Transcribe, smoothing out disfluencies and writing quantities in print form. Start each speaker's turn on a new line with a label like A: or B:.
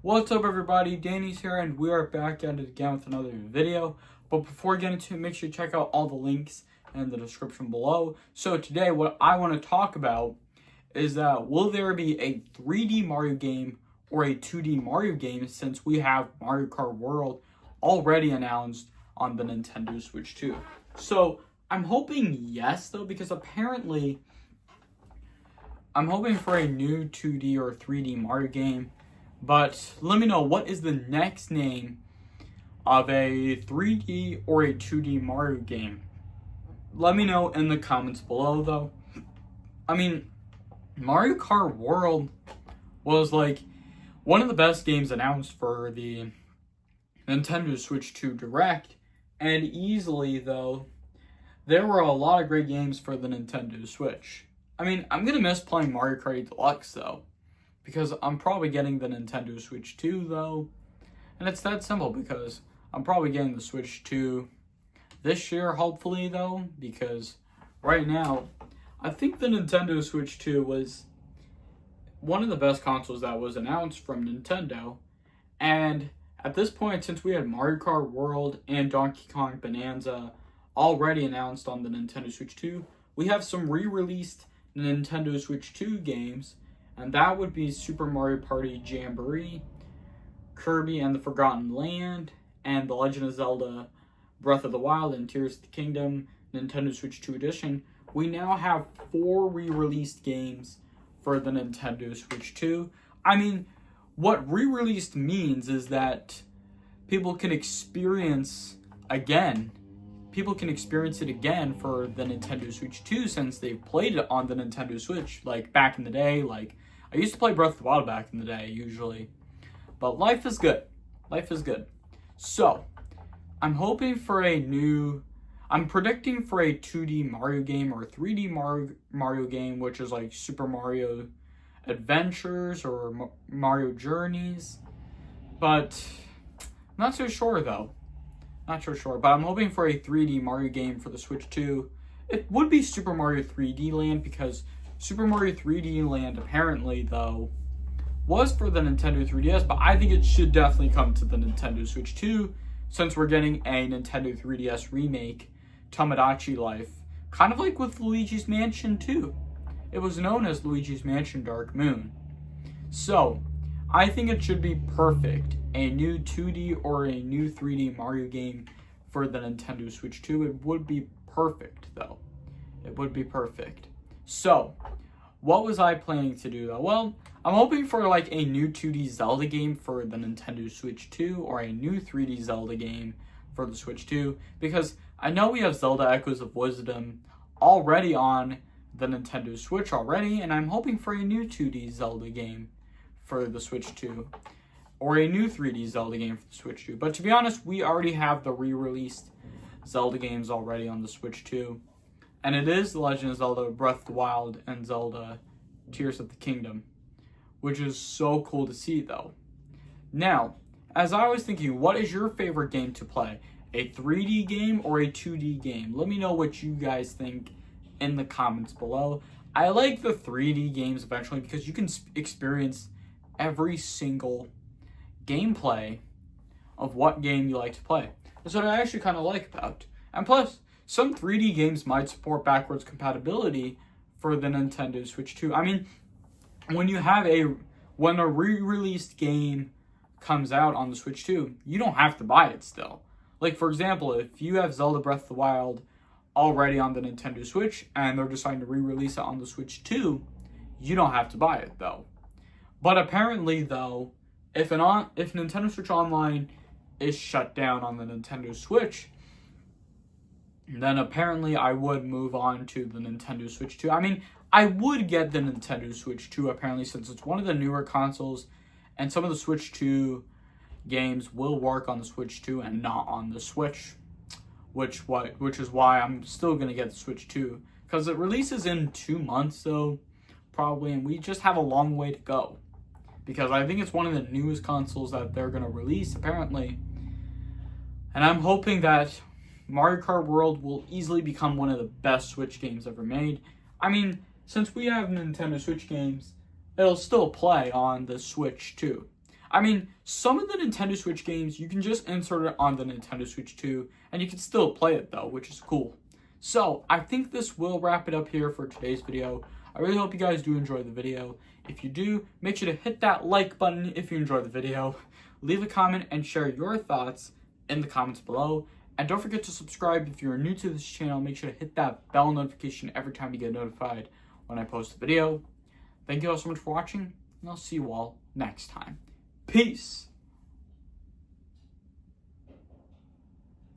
A: What's up everybody, Danny's here and we are back at it again with another video. But before getting to it, make sure you check out all the links in the description below. So today what I want to talk about is that will there be a 3D Mario game or a 2D Mario game, since we have Mario Kart World already announced on the Nintendo Switch 2. So I'm hoping yes though, because apparently I'm hoping for a new 2D or 3D Mario game. But let me know, what is the next name of a 3D or a 2D Mario game? Let me know in the comments below though. I mean, Mario Kart World was like one of the best games announced for the Nintendo Switch 2 Direct. And easily though, there were a lot of great games for the Nintendo Switch. I mean, I'm going to miss playing Mario Kart 8 Deluxe though, because I'm probably getting the Nintendo Switch 2 though. And it's that simple, because I'm probably getting the Switch 2 this year, hopefully though, because right now, I think the Nintendo Switch 2 was one of the best consoles that was announced from Nintendo. And at this point, since we had Mario Kart World and Donkey Kong Bonanza already announced on the Nintendo Switch 2, we have some re-released Nintendo Switch 2 games. And that would be Super Mario Party Jamboree, Kirby and the Forgotten Land, and The Legend of Zelda Breath of the Wild and Tears of the Kingdom Nintendo Switch 2 Edition. We now have 4 re-released games for the Nintendo Switch 2. I mean, what re-released means is that people can experience again. People can experience it again for the Nintendo Switch 2, since they've played it on the Nintendo Switch, like back in the day. Like, I used to play Breath of the Wild back in the day, usually. But life is good. Life is good. So, I'm predicting for a 2D Mario game or a 3D Mario game, which is like Super Mario Adventures or Mario Journeys. But, not so sure though. Not so sure. But I'm hoping for a 3D Mario game for the Switch 2. It would be Super Mario 3D Land, because Super Mario 3D Land apparently, though, was for the Nintendo 3DS, but I think it should definitely come to the Nintendo Switch 2, since we're getting a Nintendo 3DS remake, Tomodachi Life, kind of like with Luigi's Mansion 2. It was known as Luigi's Mansion Dark Moon. So, I think it should be perfect. A new 2D or a new 3D Mario game for the Nintendo Switch 2. It would be perfect, though. It would be perfect. So, what was I planning to do though? Well, I'm hoping for like a new 2D Zelda game for the Nintendo Switch 2, or a new 3D Zelda game for the Switch 2, because I know we have Zelda Echoes of Wisdom already on the Nintendo Switch already, and I'm hoping for a new 2D Zelda game for the Switch 2, or a new 3D Zelda game for the Switch 2. But to be honest, we already have the re-released Zelda games already on the Switch 2. And it is The Legend of Zelda Breath of the Wild and Zelda Tears of the Kingdom, which is so cool to see though. Now, as I was thinking, what is your favorite game to play? A 3D game or a 2D game? Let me know what you guys think in the comments below. I like the 3D games eventually, because you can experience every single gameplay of what game you like to play. That's what I actually kind of like about. And plus, some 3D games might support backwards compatibility for the Nintendo Switch 2. I mean, when a re-released game comes out on the Switch 2, you don't have to buy it still. Like, for example, if you have Zelda Breath of the Wild already on the Nintendo Switch and they're deciding to re-release it on the Switch 2, you don't have to buy it though. But apparently though, if Nintendo Switch Online is shut down on the Nintendo Switch, then apparently I would move on to the Nintendo Switch 2. I mean, I would get the Nintendo Switch 2 apparently, since it's one of the newer consoles, and some of the Switch 2 games will work on the Switch 2 and not on the Switch, which is why I'm still going to get the Switch 2, because it releases in 2 months though, probably, and we just have a long way to go, because I think it's one of the newest consoles that they're going to release apparently. And I'm hoping that Mario Kart World will easily become one of the best Switch games ever made. I mean, since we have Nintendo Switch games, it'll still play on the Switch too. I mean, some of the Nintendo Switch games, you can just insert it on the Nintendo Switch too, and you can still play it though, which is cool. So, I think this will wrap it up here for today's video. I really hope you guys do enjoy the video. If you do, make sure to hit that like button if you enjoyed the video. Leave a comment and share your thoughts in the comments below. And don't forget to subscribe if you're new to this channel. Make sure to hit that bell notification every time you get notified when I post a video. Thank you all so much for watching, and I'll see you all next time. Peace!